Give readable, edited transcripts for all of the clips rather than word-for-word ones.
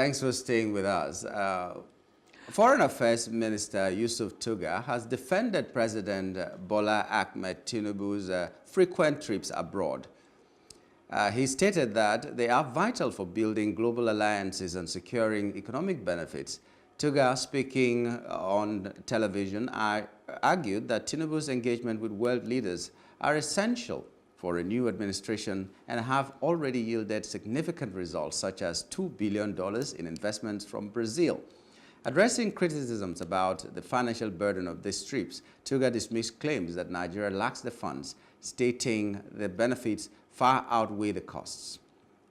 Thanks for staying with us. Foreign Affairs Minister Yusuf Tuga has defended President Bola Ahmed Tinubu's frequent trips abroad. He stated that they are vital for building global alliances and securing economic benefits. Tuga, speaking on television, argued that Tinubu's engagement with world leaders are essential for a new administration and have already yielded significant results, such as $2 billion in investments from Brazil. Addressing criticisms about the financial burden of these trips, Tuga dismissed claims that Nigeria lacks the funds, stating the benefits far outweigh the costs.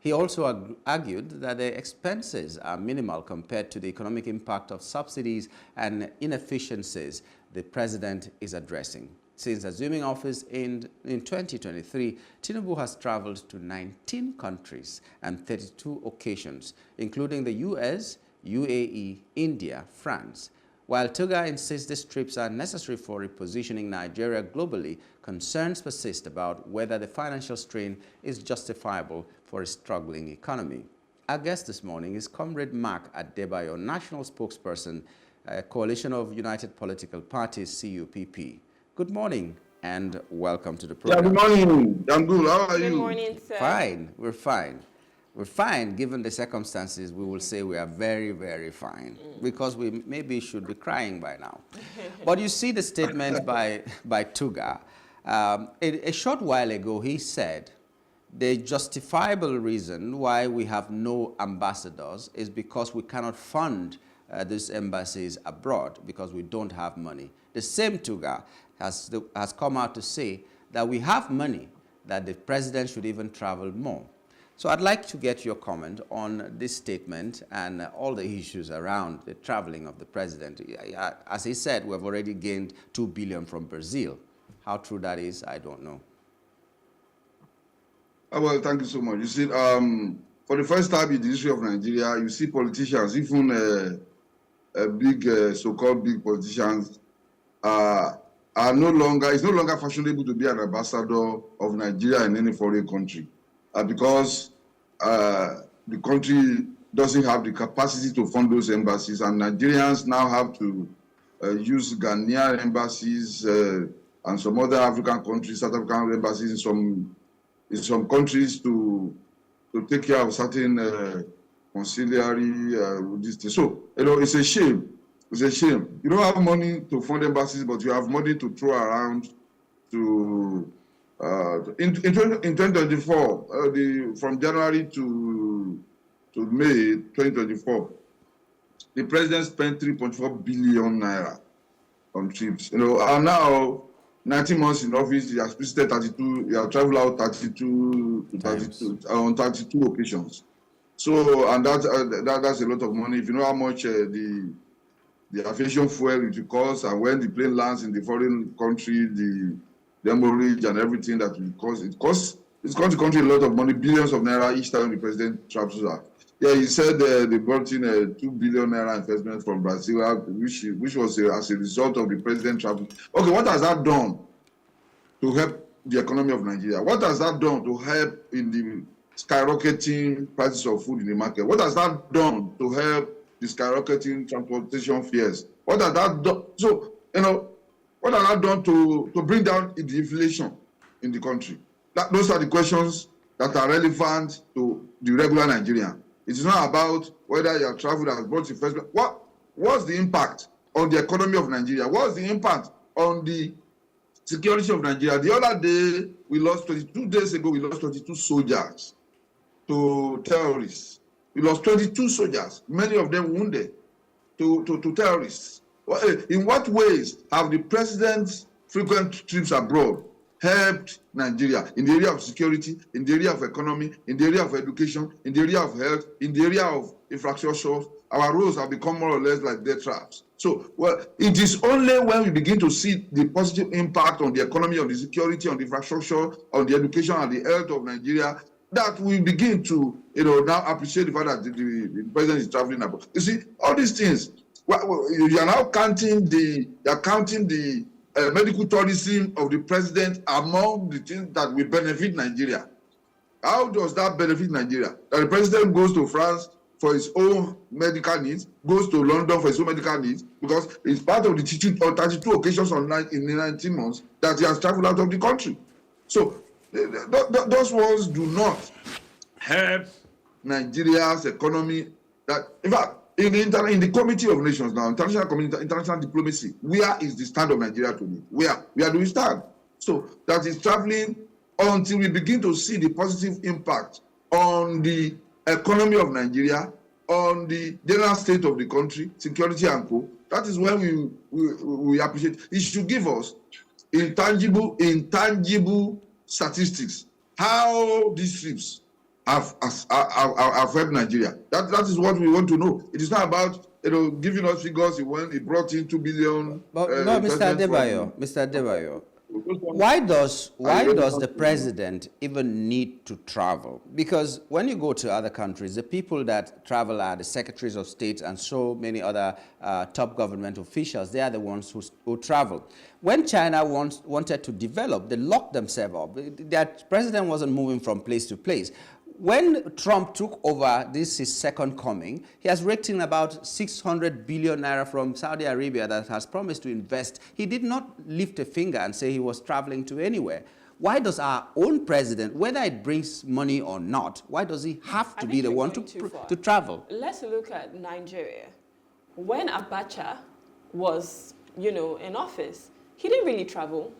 He also argued that the expenses are minimal compared to the economic impact of subsidies and inefficiencies the president is addressing. Since assuming office in 2023, Tinubu has traveled to 19 countries and 32 occasions, including the US, UAE, India, France. While Tuga insists these trips are necessary for repositioning Nigeria globally, concerns persist about whether the financial strain is justifiable for a struggling economy. Our guest this morning is Comrade Mark Adebayo, National Spokesperson, Coalition of United Political Parties, C.U.P.P. Good morning and welcome to the program. Yeah, good morning, Nyamgul. How are you? Good morning, sir. Fine, we're fine. We're fine, given the circumstances. We will say we are very, very fine, because we maybe should be crying by now. But you see the statement by Tuga. A short while ago, he said the justifiable reason why we have no ambassadors is because we cannot fund these embassies abroad because we don't have money. The same Tuga has come out to say that we have money, that the president should even travel more. So I'd like to get your comment on this statement and all the issues around the traveling of the president. As he said, we've already gained $2 billion from Brazil. How true that is, I don't know. Well, thank you so much. You see, for the first time in the history of Nigeria, you see politicians, even big, so-called big politicians, it's no longer fashionable to be an ambassador of Nigeria in any foreign country. Because the country doesn't have the capacity to fund those embassies, and Nigerians now have to use Ghanaian embassies and some other African countries, South African embassies in some countries to take care of certain conciliary this thing. So, it's a shame. It's a shame. You don't have money to fund embassies, but you have money to throw around to. In 2024, from January to May 2024, the president spent 3.4 billion naira on trips. And now 19 months in office, he has visited 32. He has traveled out 32 on 32 occasions. So, and that's a lot of money. If you know how much the aviation fuel it costs, and when the plane lands in the foreign country, the hemorrhage and everything that will cost, it's cost the country a lot of money, billions of naira each time the president travels out. Yeah, he said they brought in a 2 billion naira investment from Brazil, which was as a result of the president travel. Okay, what has that done to help the economy of Nigeria? What has that done to help in the skyrocketing prices of food in the market? What has that done to help the skyrocketing transportation fares? What has that done? So, what has that done to bring down the inflation in the country? Those are the questions that are relevant to the regular Nigerian. It is not about whether your travel has brought investment. What's the impact on the economy of Nigeria? What's the impact on the security of Nigeria? The other day, 22 days ago, we lost 22 soldiers to terrorists. We lost 22 soldiers, many of them wounded, to terrorists. In what ways have the president's frequent trips abroad helped Nigeria in the area of security, in the area of economy, in the area of education, in the area of health, in the area of infrastructure? Our roads have become more or less like death traps. So, it is only when we begin to see the positive impact on the economy, on the security, on the infrastructure, on the education, and the health of Nigeria that we begin to, now appreciate the fact that the president is traveling abroad. You see, all these things. You are now counting the medical tourism of the president among the things that will benefit Nigeria. How does that benefit Nigeria? That the president goes to France for his own medical needs, goes to London for his own medical needs, because it's part of the teaching on 32 occasions in the 19 months that he has traveled out of the country. So those ones do not help Nigeria's economy. That, in fact, in the Committee of Nations now, international community, international diplomacy, where is the stand of Nigeria today? Where do we stand? So that is traveling until we begin to see the positive impact on the economy of Nigeria, on the general state of the country, security and co. That is when we appreciate. It should give us intangible statistics, how these trips have helped Nigeria. That is what we want to know. It is not about giving us figures. It brought in 2 billion. But no, Mr. Adebayo, why does the president even need to travel? Because when you go to other countries, the people that travel are the secretaries of state and so many other top government officials. They are the ones who travel. When China wanted to develop, they locked themselves up. That president wasn't moving from place to place. When Trump took over, this is his second coming, he has raked in about 600 billion naira from Saudi Arabia that has promised to invest. He did not lift a finger and say he was traveling to anywhere. Why does our own president, whether it brings money or not, why does he have to be the one to travel? Let's look at Nigeria. When Abacha was, in office, he didn't really travel.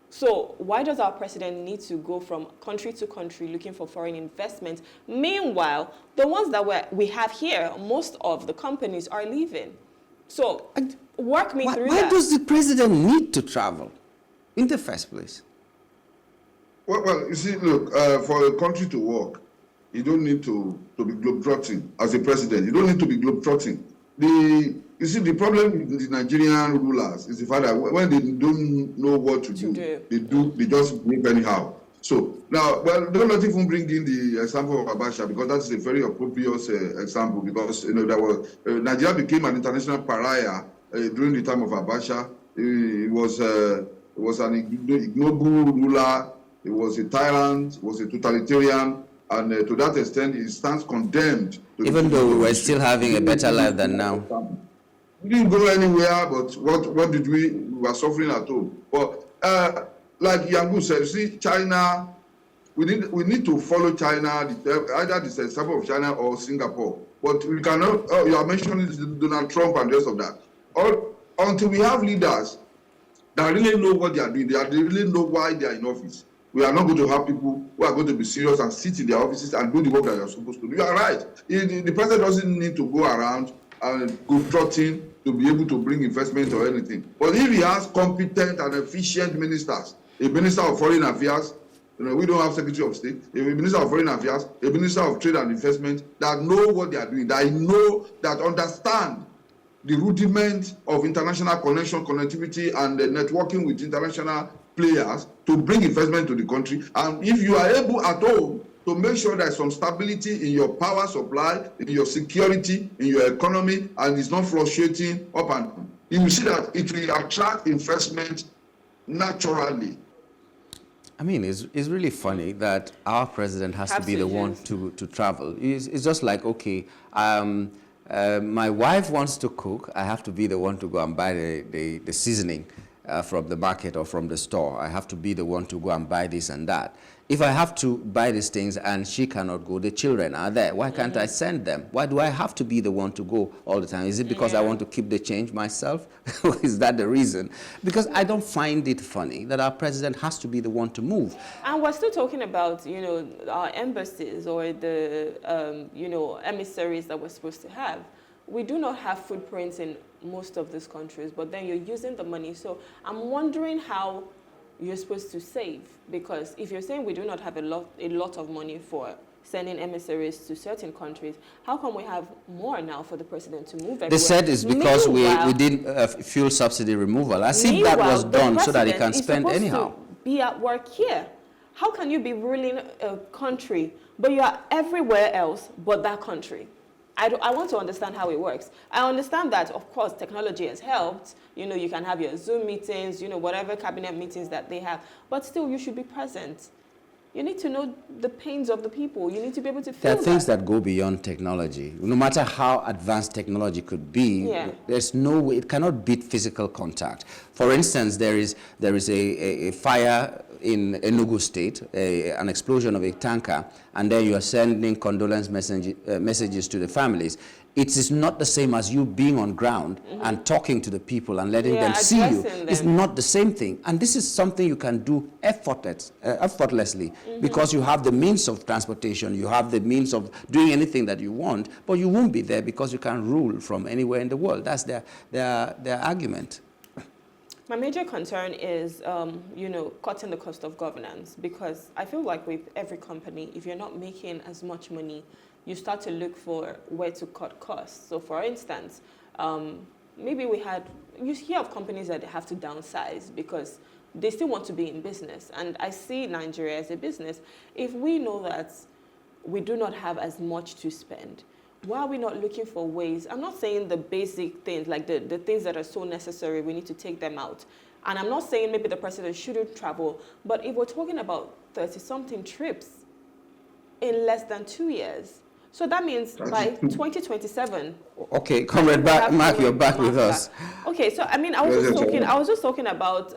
So why does our president need to go from country to country looking for foreign investment? Meanwhile, the ones that we have here, most of the companies are leaving. So walk me through that. Why does the president need to travel in the first place? Well, you see, look, for a country to work, you don't need to be globetrotting as a president. You don't need to be globetrotting. You see, the problem with the Nigerian rulers is the fact that when they don't know what to do, they just behave anyhow. So now, well, don't not even bring in the example of Abacha, because that's a very appropriate example, because there was Nigeria became an international pariah during the time of Abacha. It was an ignoble ruler. It was a tyrant. It was a totalitarian. And to that extent, it stands condemned. Even though we were still having a better life than now. We didn't go anywhere, but what did we were suffering at home. But like Nyamgul said, you see, China, we need to follow China, either the example of China or Singapore. But we cannot, you are mentioning Donald Trump and the rest of that. Until we have leaders that really know what they are doing, they really know why they are in office. We are not going to have people who are going to be serious and sit in their offices and do the work that they are supposed to do. You are right. The president doesn't need to go around and go trotting to be able to bring investment or anything. But if he has competent and efficient ministers, a minister of foreign affairs, we don't have secretary of state, a minister of foreign affairs, a minister of trade and investment that know what they are doing, that understand the rudiment of international connection, connectivity, and networking with international players to bring investment to the country. And if you are able at home to make sure there's some stability in your power supply, in your security, in your economy, and it's not fluctuating up and down, you will see that it will attract investment naturally. I mean, it's really funny that our president has to be the one to travel. It's just like, okay, my wife wants to cook. I have to be the one to go and buy the seasoning from the market or from the store. I have to be the one to go and buy this and that. If I have to buy these things and she cannot go, the children are there. Why can't I send them? Why do I have to be the one to go all the time? Is it because I want to keep the change myself? Is that the reason? Because I don't find it funny that our president has to be the one to move. And we're still talking about, our embassies or the, emissaries that we're supposed to have. We do not have footprints in most of these countries, but then you're using the money. So I'm wondering how you're supposed to save, because if you're saying we do not have a lot of money for sending emissaries to certain countries, how come we have more now for the president to move everywhere? They said it's because we did fuel subsidy removal. As if that was done so that he can spend anyhow. To be at work here. How can you be ruling a country, but you are everywhere else but that country? I want to understand how it works. I understand that, of course, technology has helped. You can have your Zoom meetings, whatever cabinet meetings that they have. But still, you should be present. You need to know the pains of the people. You need to be able to feel There are things that go beyond technology. No matter how advanced technology could be, Yeah. there's no way, it cannot beat physical contact. For instance, there is a fire in Enugu State, an explosion of a tanker, and then you are sending condolence messages to the families. It is not the same as you being on ground and talking to the people and letting them see you. addressing It's them. not the same thing. And this is something you can do effortlessly because you have the means of transportation, you have the means of doing anything that you want, but you won't be there because you can rule from anywhere in the world. That's their argument. My major concern is, cutting the cost of governance, because I feel like with every company, if you're not making as much money, you start to look for where to cut costs. So for instance, maybe you hear of companies that have to downsize because they still want to be in business. And I see Nigeria as a business. If we know that we do not have as much to spend, why are we not looking for ways? I'm not saying the basic things, like the things that are so necessary, we need to take them out. And I'm not saying maybe the president shouldn't travel, but if we're talking about 30-something trips in less than 2 years, so that means by 2027. Okay, Comrade Mark, you're back with us. Okay, so I mean, I was just talking about,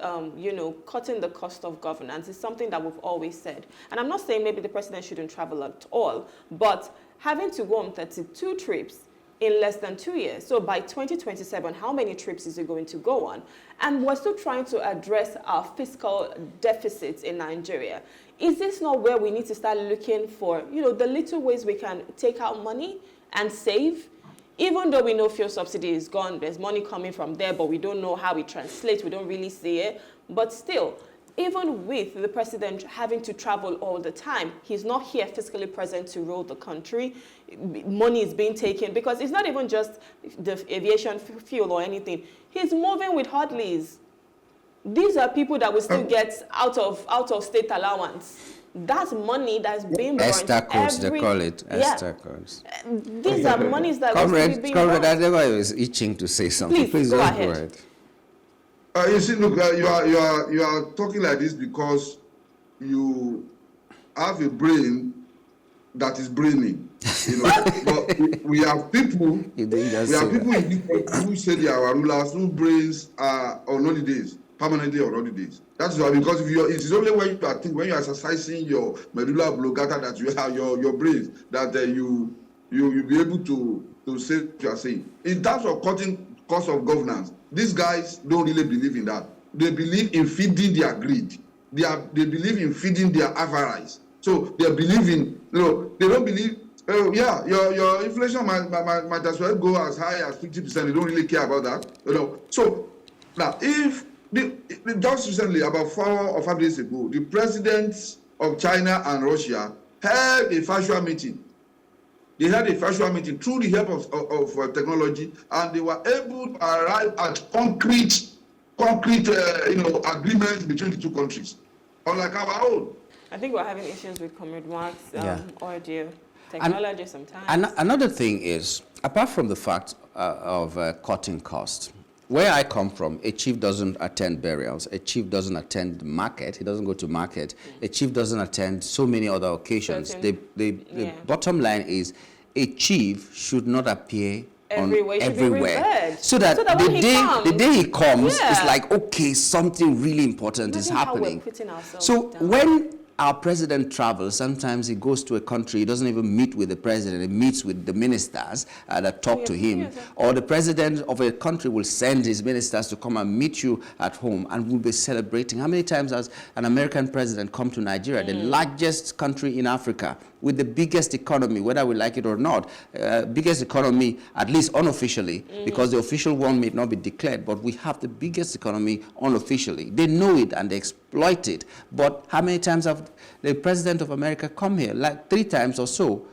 cutting the cost of governance. It's something that we've always said. And I'm not saying maybe the president shouldn't travel at all, but having to go on 32 trips in less than 2 years. So by 2027, how many trips is he going to go on? And we're still trying to address our fiscal deficits in Nigeria. Is this not where we need to start looking for, the little ways we can take out money and save? Even though we know fuel subsidy is gone, there's money coming from there, but we don't know how it translates. We don't really see it. But still, even with the president having to travel all the time, he's not here physically present to rule the country. Money is being taken because it's not even just the aviation fuel or anything. He's moving with hurdlies. These are people that will still get out of state allowance. That's money that's being burnt. Esther codes, they call it. Esther codes. These are monies that will still be being Comrade burnt. Adebayo is itching to say something. Please go ahead. You see, look, you are talking like this because you have a brain that is braining. But we have people. In this country who say they are our rulers, whose brains are on holidays, permanently on holidays. That's why, because it is only when you are exercising your medulla oblongata that you have your brains that you'll be able to say what you are saying. In terms of cutting cost of governance, these guys don't really believe in that. They believe in feeding their greed. They believe in feeding their avarice. So they believe in, they don't believe, your inflation might as well go as high as 50%. They don't really care about that. So now, if just recently, about 4 or 5 days ago, the presidents of China and Russia held a virtual meeting. They had a virtual meeting through the help of technology, and they were able to arrive at concrete agreements between the two countries, unlike our own. I think we're having issues with Comrade Mark's audio technology sometimes. And another thing is, apart from the fact of cutting costs, where I come from, a chief doesn't attend burials, a chief doesn't attend market, he doesn't go to market, a chief doesn't attend so many other occasions. The bottom line is, a chief should not appear everywhere. So that the day he comes, it's like, okay, something really important is happening. So when our president travels, sometimes he goes to a country, he doesn't even meet with the president, he meets with the ministers that talk to him. Or the president of a country will send his ministers to come and meet you at home, and we'll be celebrating. How many times has an American president come to Nigeria, the largest country in Africa, with the biggest economy, whether we like it or not, biggest economy, at least unofficially, because the official one may not be declared, but we have the biggest economy unofficially. They know it and they exploit it. But how many times have the president of America come here? Like 3 times or so.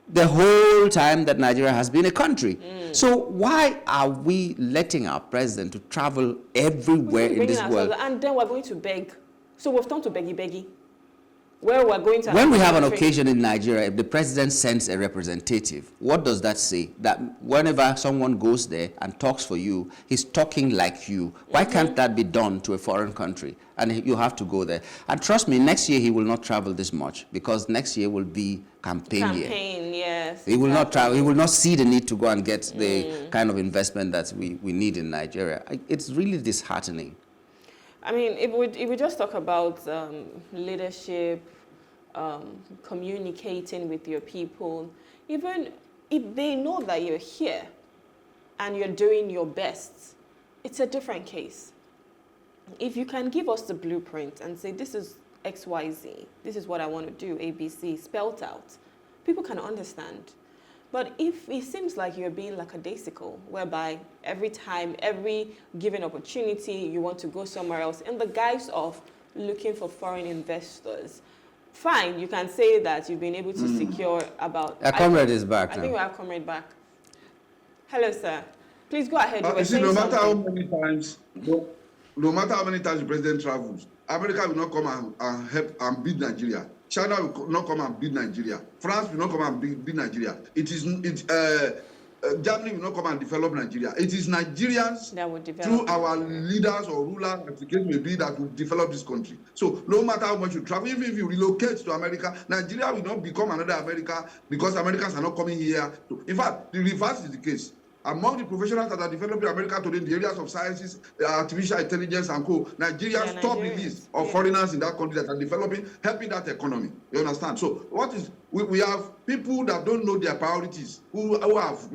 The whole time that Nigeria has been a country. So why are we letting our president to travel everywhere in this world? And then we're going to beg. So we've turned to beggy. where we're going to. When we have an occasion in Nigeria, if the president sends a representative, what does that say? That whenever someone goes there and talks for you, he's talking like you. Why can't that be done to a foreign country? And you have to go there. And trust me, next year he will not travel this much, because next year will be campaign year. Yes. He will not travel. He will not see the need to go and get the kind of investment that we need in Nigeria. It's really disheartening. I mean, if we just talk about leadership, communicating with your people, even if they know that you're here and you're doing your best, it's a different case. If you can give us the blueprint and say, this is XYZ, this is what I want to do, ABC, spelled out, people can understand. But if it seems like you're being lackadaisical, whereby every time, every given opportunity, you want to go somewhere else in the guise of looking for foreign investors, fine, you can say that you've been able to secure about... Comrade is back I now. think we have Comrade back. Hello, sir. Please go ahead. You see, no matter how many times, no matter how many times the president travels, America will not come and help and beat Nigeria. China will not come and beat Nigeria. France will not come and beat Nigeria. Germany will not come and develop Nigeria. It is Nigerians that would develop through our leaders or rulers, as the case may be, that will develop this country. So no matter how much you travel, even if you relocate to America, Nigeria will not become another America because Americans are not coming here. In fact, the reverse is the case. Among the professionals that are developing America today in the areas of sciences, artificial intelligence and co, Nigerians top the list of foreigners in that country that are developing, helping that economy. You understand? So what is, we have people that don't know their priorities, who have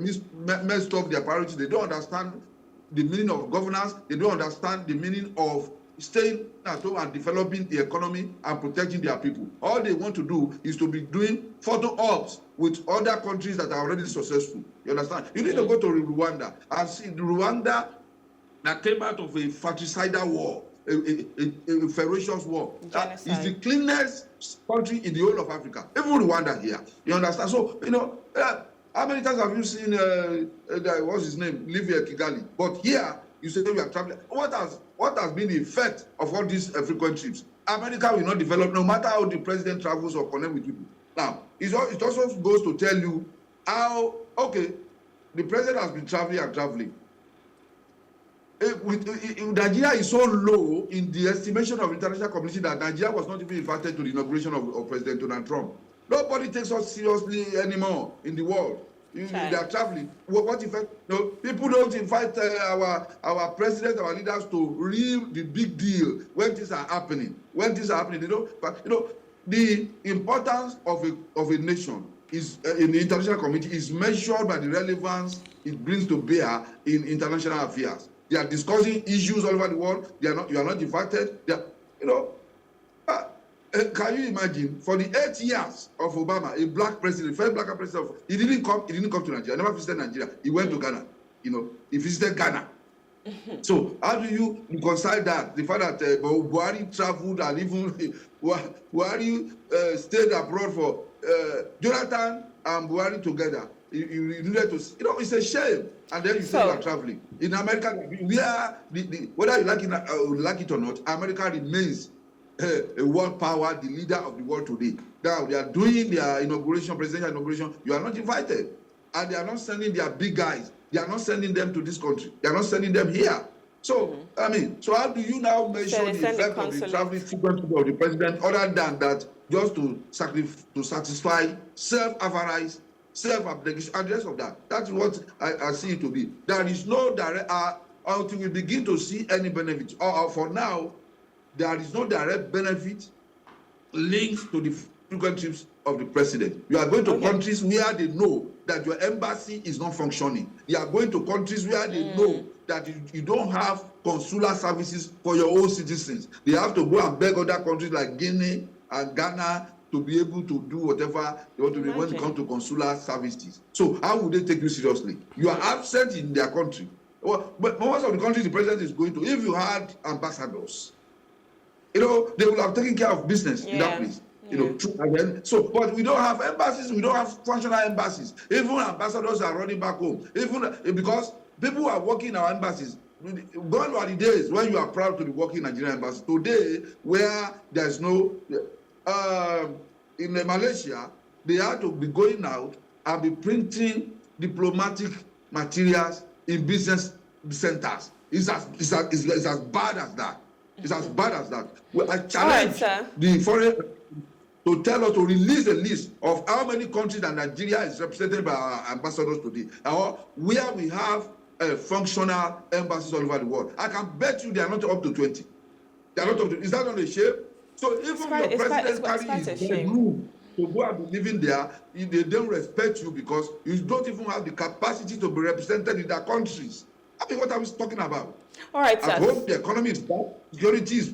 messed up their priorities. They don't understand the meaning of governance. They don't understand the meaning of staying at home and developing the economy and protecting their people. All they want to do is to be doing photo ops with other countries that are already successful. You understand? You need to go to Rwanda and see the Rwanda that came out of a fratricidal war, a ferocious war. That is the cleanest country in the whole of Africa. Even Rwanda here. You understand? So, you know, how many times have you seen, what's his name, live here, Kigali? But here, you say we are traveling. What has been the effect of all these frequent trips? America will not develop no matter how the president travels or connect with people. Now, it also goes to tell you how, okay, the president has been traveling and traveling. Nigeria is so low in the estimation of international community that Nigeria was not even invited to the inauguration of President Donald Trump. Nobody takes us seriously anymore in the world. They are traveling. What effect? No, people don't invite our president, our leaders to real the big deal when things are happening. When things are happening, they don't. But you know, the importance of a nation is in the international community is measured by the relevance it brings to bear in international affairs. They are discussing issues all over the world. You are not invited. They are, you know. Can you imagine, for the 8 years of Obama, a black president, first black president, he didn't come to Nigeria, never visited Nigeria. He went to Ghana. You know, he visited Ghana. So how do you reconcile that? The fact that Buhari traveled and even Buhari stayed abroad for Jonathan and Buhari together. You needed to, you know, it's a shame. And then you say you are traveling. In America, we are whether you like it or not, America remains a world power, the leader of the world today. Now they are doing their presidential inauguration. You are not invited, and they are not sending their big guys. They are not sending them to this country. They are not sending them here. So I mean, so how do you now measure the effect of the traveling frequency of the president, other than that, just to satisfy self-avarice, self-abnegation, and the rest of that? That's what I see it to be. There is no direct until we begin to see any benefit. For now, there is no direct benefit linked to the frequent trips of the president. You are going to countries where they know that your embassy is not functioning. You are going to countries where they know that you don't have consular services for your own citizens. They have to go and beg other countries like Guinea and Ghana to be able to do whatever they want to do when it comes to consular services. So how would they take you seriously? You are absent in their country. Well, but most of the countries the president is going to, if you had ambassadors, you know, they will have taken care of business in that place. You know, again. So, but we don't have embassies. We don't have functional embassies. Even ambassadors are running back home. Even because people who are working in our embassies. Gone are the days when you are proud to be working in Nigerian embassy. Today, where there is no, in Malaysia, they had to be going out and be printing diplomatic materials in business centers. It's as bad as that. It's as bad as that. Well, I challenge the foreign to tell us to release a list of how many countries that Nigeria is represented by our ambassadors today, or where we have functional embassies all over the world. I can bet you they are not up to 20. They are not up to. Is that not a shame? So even your president carries his bedroom to go and be living there, they don't respect you because you don't even have the capacity to be represented in their countries. I mean, what I was talking about. All right, sir. At home, the economy is bad, security is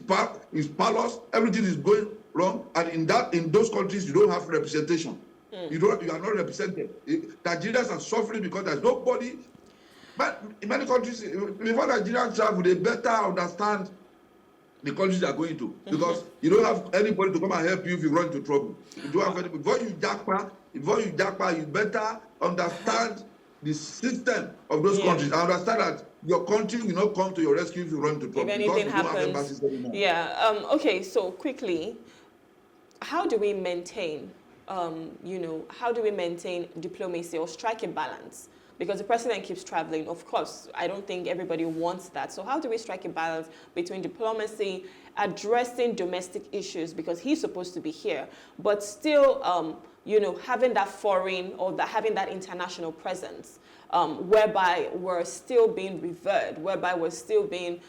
parlous, everything is going wrong, and in those countries you don't have representation. You are not represented. Nigerians are suffering because there's nobody. But in many countries, before Nigerians travel, they better understand the countries they are going to, because you don't have anybody to come and help you if you run into trouble. You don't have anybody. Before you japa, you better understand the system of those countries. I understand that your country will not come to your rescue if you run into trouble. If anything happens. Okay, so quickly, how do we maintain, how do we maintain diplomacy or strike a balance? Because the president keeps traveling. Of course, I don't think everybody wants that. So how do we strike a balance between diplomacy, addressing domestic issues, because he's supposed to be here, but still, having that foreign or having that international presence, whereby we're still being revered, whereby we're still being,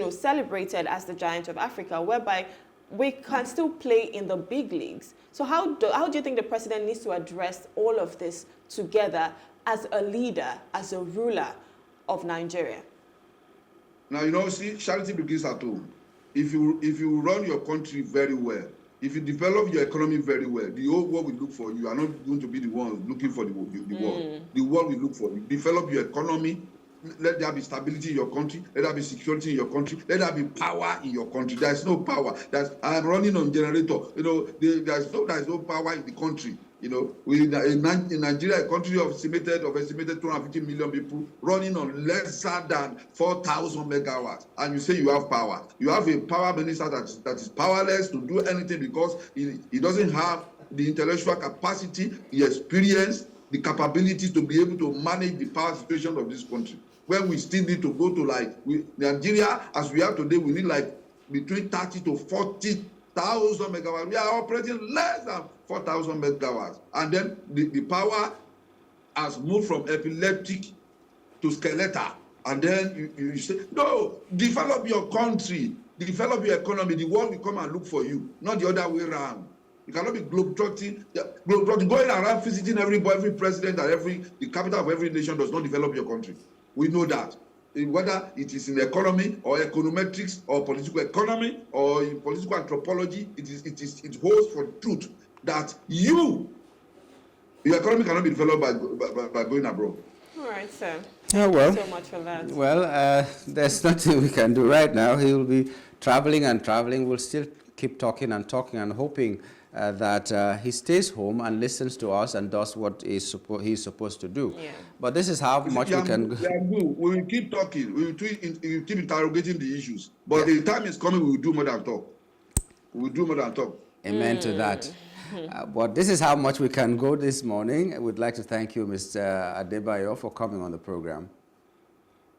celebrated as the giant of Africa, whereby we can still play in the big leagues. So how do you think the president needs to address all of this together as a leader, as a ruler of Nigeria? Now, see, charity begins at home. If you run your country very well, if you develop your economy very well, the whole world will look for you. You are not going to be the one looking for the world. The world will look for you. Develop your economy. Let there be stability in your country. Let there be security in your country. Let there be power in your country. There is no power. I'm running on generator. There is no power in the country. In Nigeria, a country of estimated 250 million people running on lesser than 4,000 megawatts, and you say you have power. You have a power minister that is powerless to do anything because he doesn't have the intellectual capacity, the experience, the capability to be able to manage the power situation of this country. When we still need to go to Nigeria, as we are today, we need between 30 to 40,000 megawatts. We are operating less than 4,000 megawatts. And then the power has moved from epileptic to skeletal. And then you say, no, develop your country, develop your economy. The world will come and look for you, not the other way around. You cannot be globetrotting, going around visiting every president and the capital of every nation does not develop your country. We know that. Whether it is in economy or econometrics or political economy or in political anthropology, it holds for truth that your economy cannot be developed by going abroad. All right, sir. Yeah, well, thank you so much for that. Well, there's nothing we can do right now. He will be traveling and traveling. We'll still keep talking and hoping that he stays home and listens to us and does what he's supposed to do. Yeah. But this is how much we can go. We will keep talking. We will keep interrogating the issues. But the time is coming, we will do more than talk. We will do more than talk. Amen to that. But this is how much we can go this morning. We'd like to thank you, Mr. Adebayo, for coming on the program.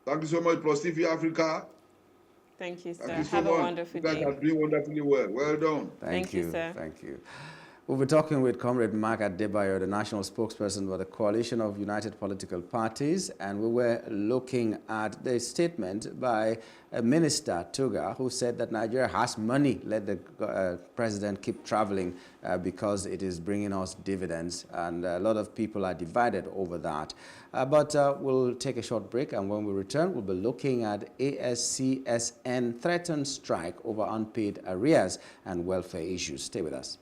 Thank you so much, Plus TV Africa. Thank you, sir. Have a wonderful day. You guys are doing wonderfully well. Well done. Thank you, sir. Thank you. We'll be talking with Comrade Mark Adebayo, the national spokesperson for the Coalition of United Political Parties, and we were looking at the statement by Minister Tuga, who said that Nigeria has money. Let the president keep traveling because it is bringing us dividends, and a lot of people are divided over that. But we'll take a short break, and when we return, we'll be looking at ASCSN threatened strike over unpaid arrears and welfare issues. Stay with us.